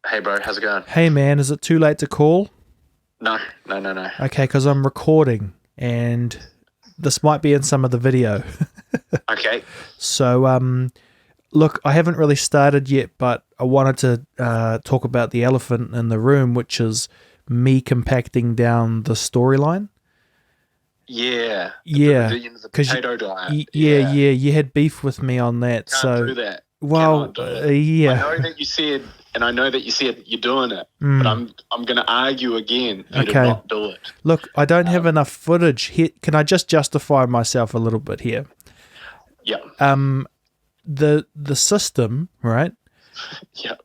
Hey bro, how's it going? Hey man, is it too late to call? No, no, no, no. Okay, because I'm recording and this might be in some of the video. Okay. So, look, I haven't really started yet, but I wanted to talk about the elephant in the room, which is me compacting down the storyline. Yeah. Yeah, The because potato diet. yeah, Yeah. yeah, you had beef with me on that. Can't So, do that. well, Cannot do it. I yeah, know that you said, and I know that you said you're doing it, but mm, I'm gonna argue again for you to okay. not do it. Look, I don't have Um, enough footage here. Can I just justify myself a little bit here? yeah, The system, right? yeah,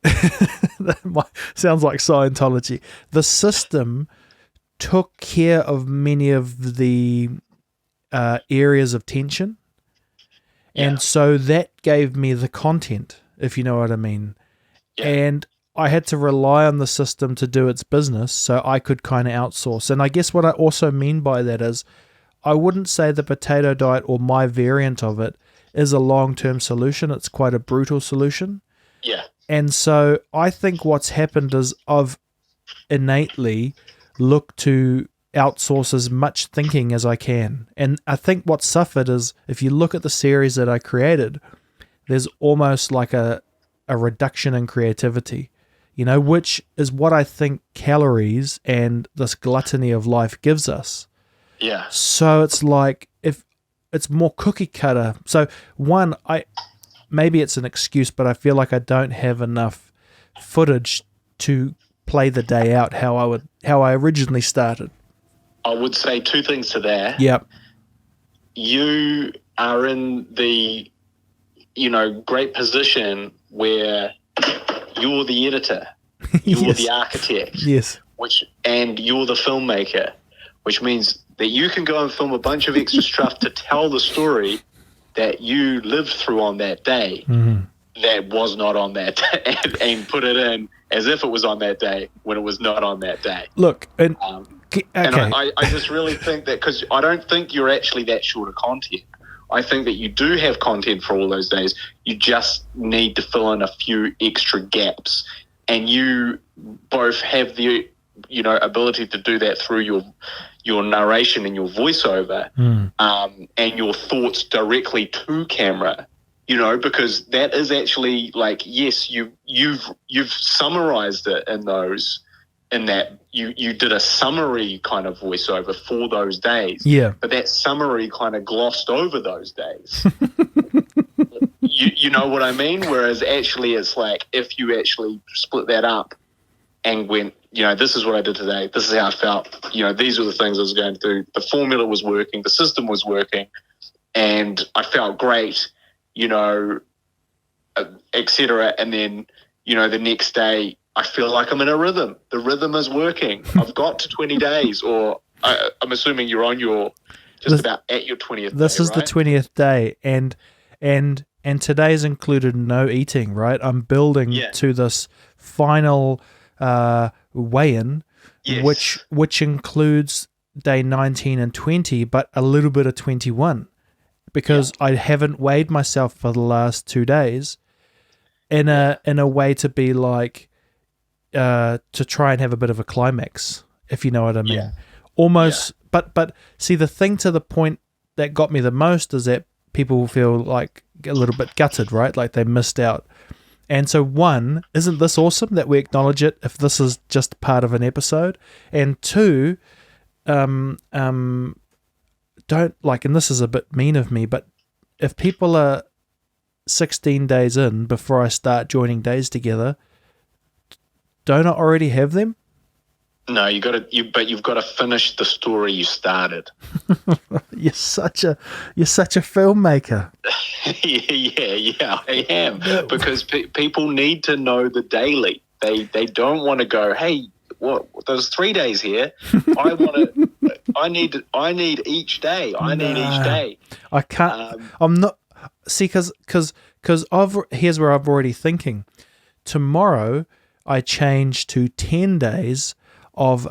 Sounds like Scientology. The system took care of many of the areas of tension, yeah, and so that gave me the content, if you know what I mean. yeah. And I had to rely on the system to do its business, so I could kind of outsource. And I guess what I also mean by that is I wouldn't say the potato diet or my variant of it is a long-term solution. It's quite a brutal solution. Yeah. And so I think what's happened is I've innately looked to outsource as much thinking as I can. And I think what suffered is if you look at the series that I created, there's almost like a reduction in creativity, which is what I think calories and this gluttony of life gives us. Yeah. So it's like if it's more cookie cutter. So one, maybe it's an excuse, but I feel like I don't have enough footage to play the day out how I originally started. I would say two things to that. Yep. You are in the, great position where you're the editor, you're Yes. the architect, Yes. and you're the filmmaker, which means that you can go and film a bunch of extra stuff to tell the story that you lived through on that day that was not on that day, and put it in as if it was on that day when it was not on that day. Look, and And okay. I just really think that, because I don't think you're actually that short of content. I think that you do have content for all those days. You just need to fill in a few extra gaps. And you both have the, ability to do that through your narration and your voiceover, and your thoughts directly to camera. Because that is actually like, yes, you've summarized it in that you did a summary kind of voiceover for those days. Yeah. But that summary kind of glossed over those days. You know what I mean? Whereas actually it's like, if you actually split that up and went, this is what I did today, this is how I felt, these are the things I was going to do, the formula was working, the system was working, and I felt great, etc. And then, the next day, I feel like I'm in a rhythm. The rhythm is working. I've got to 20 days, or I'm assuming you're on about at your 20th day, This is the right? 20th day, and today's included no eating, right? I'm building to this final weigh-in, Yes. which includes day 19 and 20, but a little bit of 21, because I haven't weighed myself for the last 2 days, in a way to be like, to try and have a bit of a climax, if you know what I mean. Yeah. Almost, but see, the thing to the point that got me the most is that people feel like a little bit gutted, right? Like they missed out. And so, one, isn't this awesome that we acknowledge it if this is just part of an episode? And two, don't like, and this is a bit mean of me, but if people are 16 days in before I start joining days together, don't I already have them? No, but you've got to finish the story you started. You're such a filmmaker. Yeah, I am. Because people need to know the daily. They don't want to go, hey, what? There's 3 days here. I need each day. I need each day. I can't. I'm not. See, because here's where I've already thinking. Tomorrow, I change to 10 days of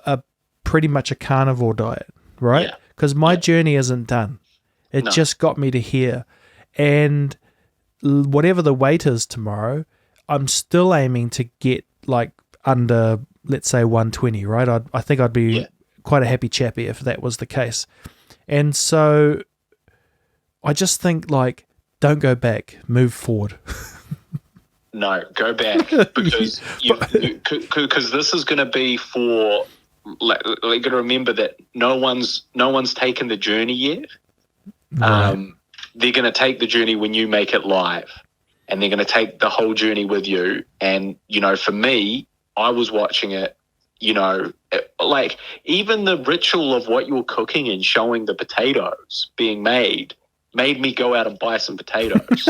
pretty much a carnivore diet, right? Because my journey isn't done. It just got me to here. And whatever the weight is tomorrow, I'm still aiming to get like under, let's say, 120, right? I think I'd be Yeah. quite a happy chappy if that was the case. And so I just think, like, don't go back, move forward. No, go back because because this is going to be for. Like, you got to remember that no one's taken the journey yet. Right. They're going to take the journey when you make it live, and they're going to take the whole journey with you. And for me, I was watching it. Like even the ritual of what you're cooking and showing the potatoes being made me go out and buy some potatoes.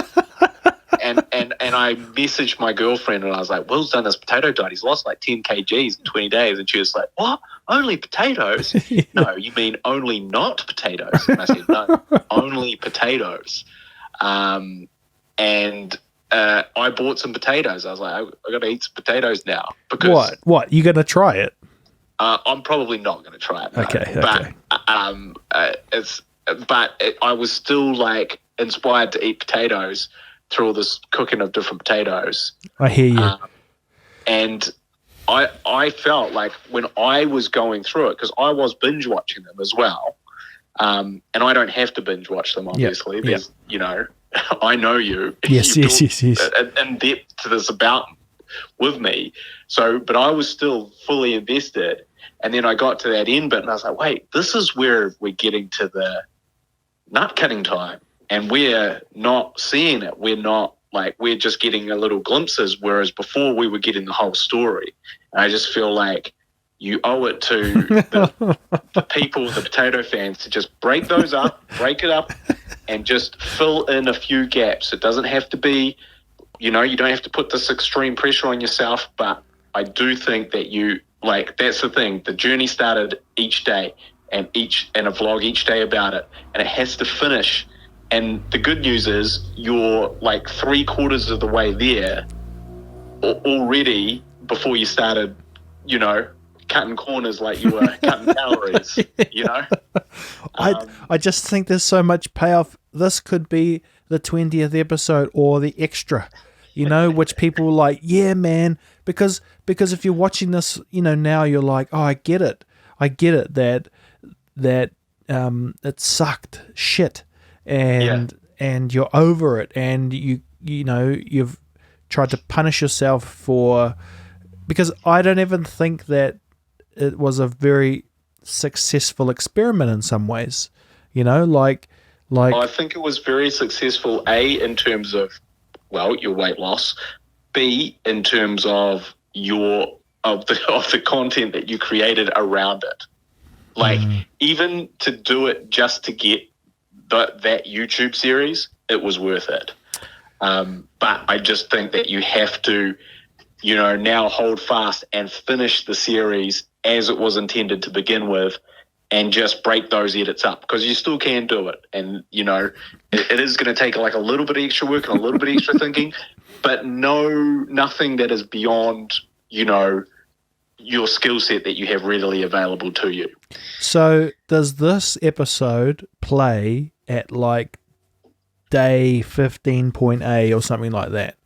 And I messaged my girlfriend and I was like, Will's done this potato diet. He's lost like 10 kgs in 20 days. And she was like, what? Only potatoes? No, you mean only not potatoes? And I said, no, only potatoes. And I bought some potatoes. I was like, I got to eat some potatoes now. Because What? You going to try it? I'm probably not going to try it. No. Okay. But I was still like inspired to eat potatoes through all this cooking of different potatoes. I hear you. And I felt like when I was going through it, because I was binge watching them as well, and I don't have to binge watch them, obviously. Yep. There's, I know you. Yes. In depth to this about with me. So, but I was still fully invested. And then I got to that end bit and I was like, wait, this is where we're getting to the nut cutting time. And we're not seeing it. We're just getting a little glimpses, whereas before we were getting the whole story. And I just feel like you owe it to the people, the potato fans, to just break it up, and just fill in a few gaps. It doesn't have to be, you don't have to put this extreme pressure on yourself, but I do think that that's the thing. The journey started each day and a vlog each day about it, and it has to finish. And the good news is you're like 3/4 of the way there already before you started, cutting corners like you were cutting calories, I just think there's so much payoff. This could be the 20th episode or the extra, which people are like, yeah, man, because if you're watching this, now you're like, oh, I get it that it sucked shit. And you're over it, and you've tried to punish yourself because I don't even think that it was a very successful experiment in some ways, like I think it was very successful, A, in terms of your weight loss, B, in terms of the content that you created around it, even to do it just to get that YouTube series, it was worth it. But I just think that you have to, now hold fast and finish the series as it was intended to begin with, and just break those edits up, because you still can do it. And, it is going to take like a little bit of extra work and a little bit of extra thinking, but nothing that is beyond, your skill set that you have readily available to you. So does this episode play at like day 15.A or something like that?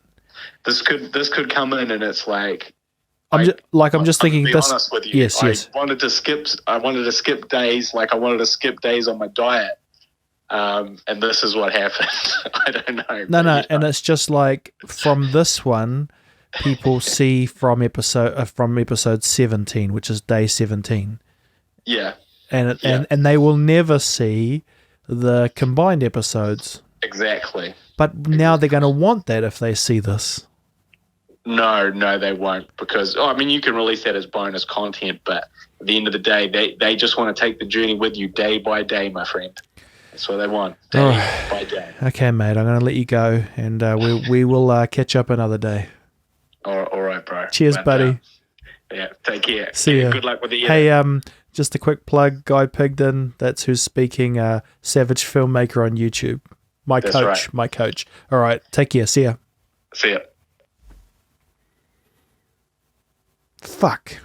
This could come in and it's like I'm just thinking. To be honest with you, yes. I wanted to skip days. Like I wanted to skip days on my diet, and this is what happened. I don't know. No, and it's just like from this one, people see from episode 17, which is day 17. Yeah. And they will never see the combined episodes. Exactly. But now they're going to want that if they see this. No, they won't, because you can release that as bonus content, but at the end of the day, they just want to take the journey with you day by day, my friend. That's what they want, day by day. Okay, mate, I'm going to let you go, and we will catch up another day. All right, bro. Cheers, buddy. Take care. See ya. Good luck with the year. Hey, just a quick plug, Guy Pigden, that's who's speaking, Savage Filmmaker on YouTube. My coach. All right, take care. See ya. See ya. Fuck.